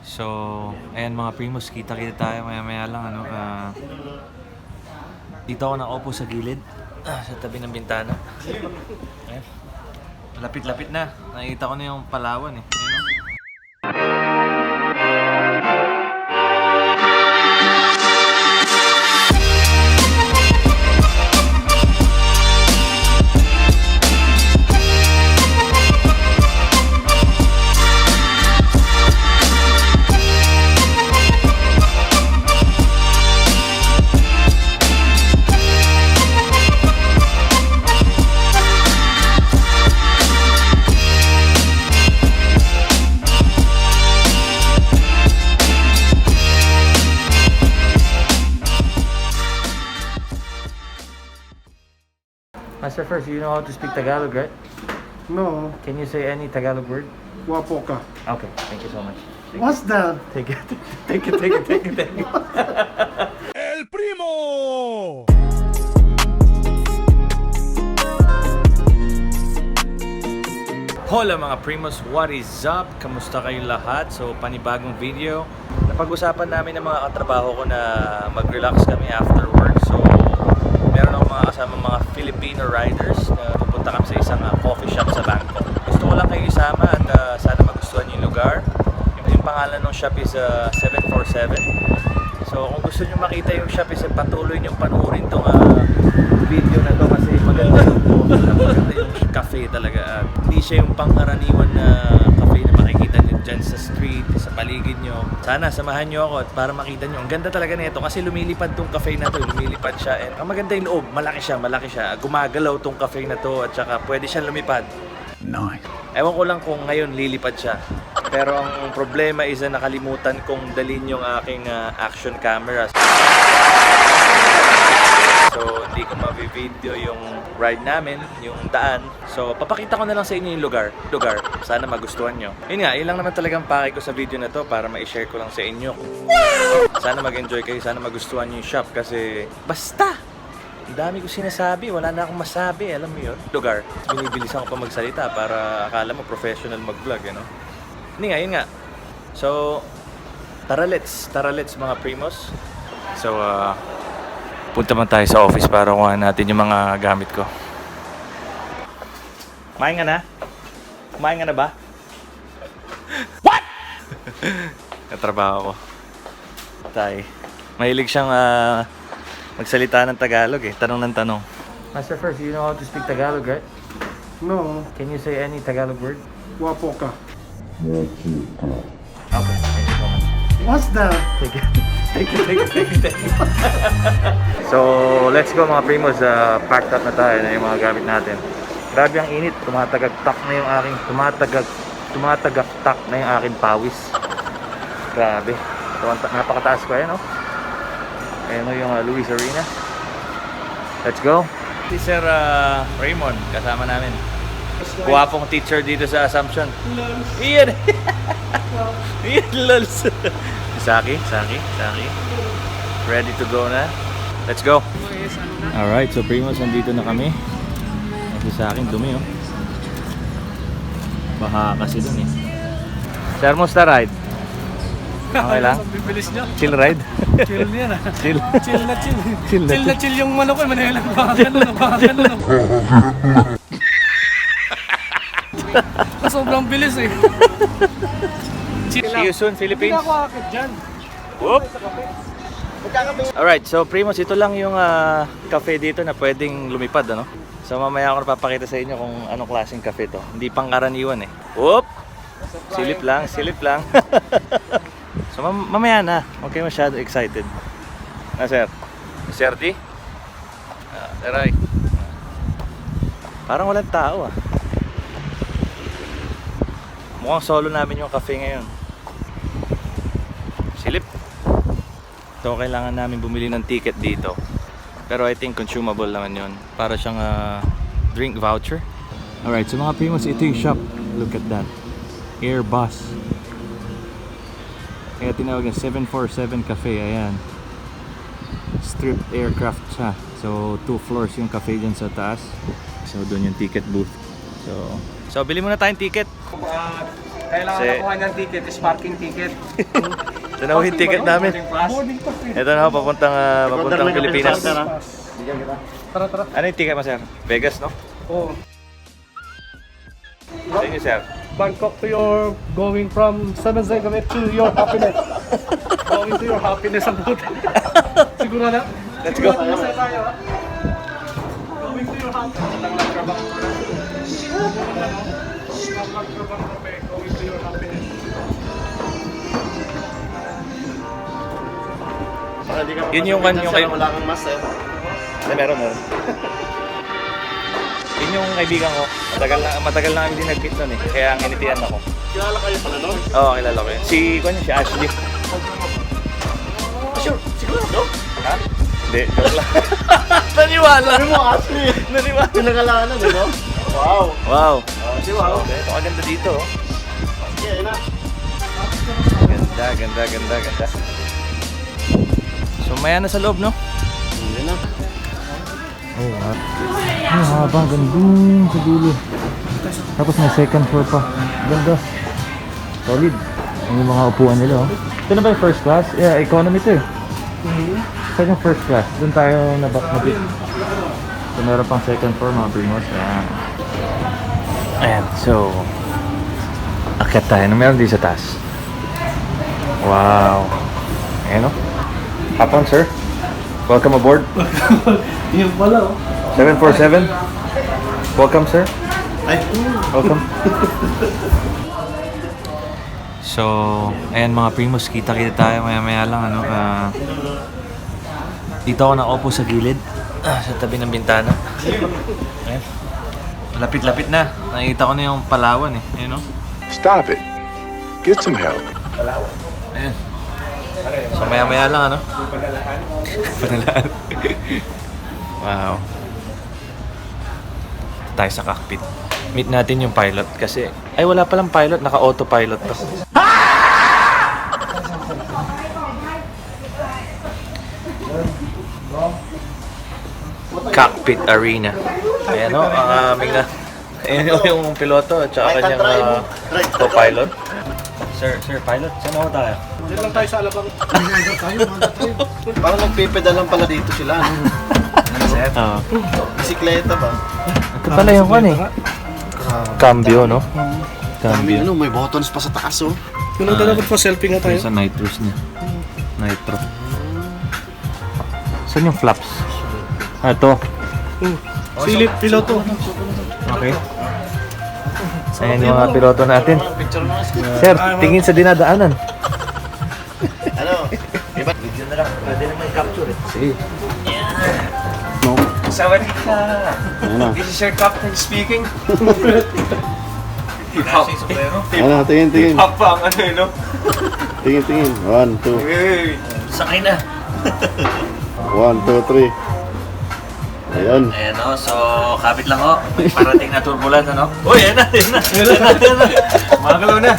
So, ayan mga primos, kita-kita tayo maya-maya lang ano. Dito ako nakaupo sa gilid, sa tabi ng bintana. Ayan. Lapit-lapit na. Nakikita ko na yung Palawan eh. Ayan, no? Master First, you know how to speak Tagalog, right? No, Can you say any Tagalog word? wapo ka. Okay, thank you so much. What's that? Take it, take it, take it, take it, take it. El Primo! Hola mga primos, what is up? Kamusta kayong lahat? So panibagong video. Napag-usapan namin ng mga katrabaho ko na mag-relax kami after work. So meron akong mga kasama mga Filipino riders na pupunta kami sa isang coffee shop sa Bangkok. Gusto ko lang kayo isama at sana magustuhan yung lugar. Yung pangalan ng shop is 747. So kung gusto nyo makita yung shop is patuloy nyo panuorin tong video na to kasi maganda yung cafe talaga at hindi siya yung pangkaraniwan na cafe na makikita nyo dyan sa street, sa paligid nyo. Sana samahan nyo ako at para makita nyo. Ang ganda talaga nito kasi lumilipad tong cafe na to, lumilipad siya and ang maganda yung loob, malaki siya. Gumagalaw tong cafe na to at saka pwede siyang lumipad. Nice. Ewan ko lang kung ngayon lilipad siya. Pero ang problema is na nakalimutan kong dalhin yung aking action camera. So, hindi ko ma-video yung ride namin, yung daan. So, papakita ko na lang sa inyo yung lugar. Sana magustuhan nyo. Yun nga, yun lang naman talagang pake ko sa video na to para ma-share ko lang sa inyo. Sana mag-enjoy kayo, sana magustuhan nyo yung shop kasi basta! Ang dami ko sinasabi, wala na akong masabi, alam mo yun? Lugar. Binibilisan ko pa magsalita para akala mo professional mag-vlog, you know? Yun nga. So, tara let's mga primos. So, punta man tayo sa office para kuha natin yung mga gamit ko. Kumain ka na? Kumain ka na ba? What? Katrabaho ko. Tay. Mahilig siyang magsalita ng Tagalog eh. Tanong ng tanong. Master First, you know how to speak Tagalog, right? No, Can you say any Tagalog word? wapo ka. Okay, thank you so much. What's that? Take it. So, let's go mga primos. Packed up na tayo na yung mga gamit natin. Grabe ang init. Tumatagagtak na yung aking tumatagaktak na yung aking pawis. Grabe. Napakataas ko no? Ayan yung Luis Arena. Let's go. Si Sir Raymond, kasama namin. Guwapong teacher dito sa Assumption. Iyan. Iyan, lols. Saki. Ready to go na? Let's go. Alright, so primos, nandito na kami. Kasi sa akin, dumi oh. Baka kasi dun eh. Sir, musta ride? Okay lang? Bibilis nyo. Chill ride? Chill niya na. Chill. Chill na chill. Chill na Chill yung manok ko. Manilang baka ganun. Sobrang bilis eh. See you soon, Philippines. Hindi ako akit dyan. Whoop! Alright, so primos, ito lang yung cafe dito na pwedeng lumipad, ano? So mamaya ako napapakita sa inyo kung anong klaseng cafe to. Hindi pangkaraniwan eh. Whoop! Silip lang. So mamaya na. Okay, masyado excited. Sir? Sir D? Teray. Parang walang tao ah. Mukhang solo namin yung cafe ngayon. Silip. So kailangan namin bumili ng ticket dito. Pero I think consumable naman yun. Para siyang drink voucher. Alright, so mga primos, ito yung shop. Look at that. Airbus. Kaya tinawag yung 747 Cafe. Ayan. Stripped aircraft siya. So 2 floors yung cafe dyan sa taas. So doon yung ticket booth. So bili muna tayong ticket. Kailangan Kasi- nakuha ng ticket, is parking ticket. Ito na yung ticket namin. Boarding pass. Ito na ako, papuntang Pilipinas. Tara, tara. Ano yung ticket mo, sir? Vegas, no? Oh. Sa inyo, sir. Bangkok to your going from San Jose to your happiness. Going to your happiness ang puti. Siguro na? Let's go. Siguro na tayo, ha? Going to your happiness. Going to your happiness. Yun yung kayo. Wala kang master. Ay, meron. Yun yung kaibigan ko. Matagal na kami din nag-meet nun eh. Kaya ang initian ako. Kilala kayo pala nun? Oo, kilala ko yun. Si Ashley. Sure, siguro, no? Ha? Hindi, joke lang. Naniwala! Sabi mo, Ashley. Naniwala! Pinangalanan, di ba? Wow. Wow! Di ba? Okay, ito maganda dito. Oh. Okay, na. Ganda. So, maya na sa loob, no? Hindi na. Oh, ang haba, gandun sa dulo. Tapos may second floor pa. Ganda. Solid. Yung mga upuan nila, oh. Ito na ba yung first class? Yeah, economy to eh. Saan yung first class? Doon tayo nabit. So, meron pang second floor, mga primos. Ayan, so akyat tayo. Ano meron dito sa taas? Wow. Ayan, oh. Hop on, sir. Welcome aboard. Yun pala, oh. 747. Welcome, sir. Ay. Welcome. So, ayan mga primos, kita-kita tayo maya-maya lang, ano. Dito ako nakaupo sa gilid, sa tabi ng bintana. Ayan. Lapit-lapit na. Nakikita ko na yung Palawan eh. Ayan, no? Stop it. Get some help. Ayan. So, maya-maya lang, ano. Panalaan. Wow. Tayo sa cockpit. Meet natin yung pilot kasi ay wala palang pilot, naka-autopilot to. Cockpit arena. Ayan o, ang aming na. Ayan o yung piloto at saka kanyang co-pilot. Sir, pilot, saan ako tayo? Diyan lang tayo sa alabang. Parang nagpipedal lang pala dito sila. Oo. Bisikleta ba? Ito pala yung kan eh. Cambio, no? Dami Cambio. may buttons pa sa taas, oh. Kung nang dapat pa selfie nga tayo. Sa nitros niya. Nitro. Saan yung flaps? Ito. Silip, piloto. Okay. Ayan yung mga piloto natin. Sir, tingin sa dinadaanan. Ano? Diba? Video na lang. Pwede naman capture eh. Sige. No. Sawadee ka. Ano? This is your captain speaking. Nasing sombrero. Ano? Tingin. Hop pa ang ano yun, no? Tingin. 1, 2. Hey. Sakay na. 1, 2, 3. Ayun. Ayan o, so kapit lang o. May parating na turbulence, ano? Uy, ayan na. Magalaw na.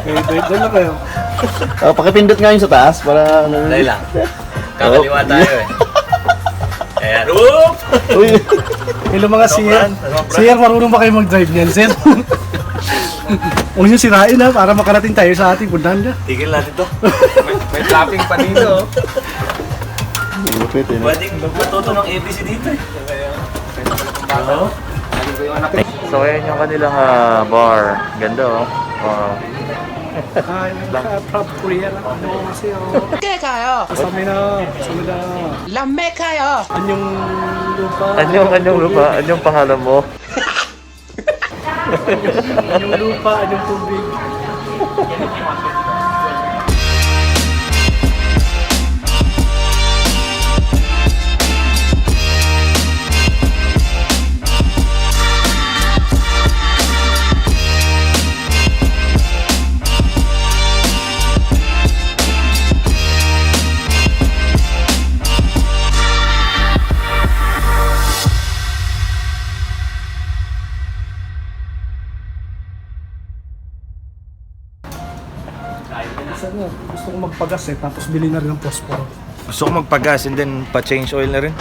Diyan lang kayo. Pakipindot nga yun sa taas para... Dahil lang. Kakaliwa tayo eh. Ayan. Oop! Uy! Hello mga sir. Sir, marunong ba kayo mag-drive niyan, sir? Huwag niyo sirain ha, para makarating tayo sa ating puntahan niya. Tigil natin to. May flapping pa dito. Lupit eh. Pwedeng matuto ng ABC dito eh. Hello? So, ayan yung kanilang bar. Ganda, oh. Wow. Ay, from Korea lang. Ano kasi, oh. Kasama na. Lame kayo! Anyong lupa. Anyong lupa? Anyong pangalan mo? Anyong lupa, anyong tubig. Gusto kong magpagas eh, tapos bili na rin ng posporo. Gusto ko magpagas and then pa-change oil na rin.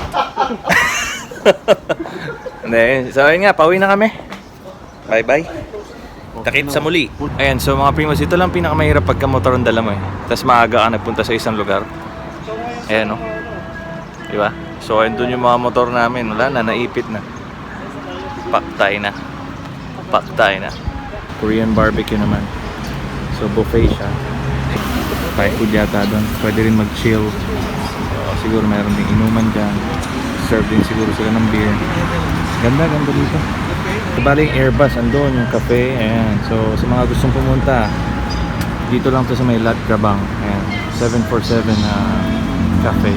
Hindi, so ayun nga, pauwi na kami. Bye-bye. Takip sa muli. Ayan, so mga Primos, ito lang pinakamahirap pagka motor ang dala mo eh. Tapos maaga ka nagpunta sa isang lugar. Ayan, no? Diba? So, andun yung mga motor namin. Wala na, naipit na. Paktay na. Paktay na. Korean barbecue naman. So, buffet siya. Thai food yata doon. Pwede rin mag-chill. Siguro mayroon ding inuman dyan. Serve din siguro sila ng beer. Ganda dito. Bali yung Airbus, andun yung cafe. Ayan. So, sa mga gustong pumunta, dito lang to sa may Lat Grabang. Ayan. 747 cafe.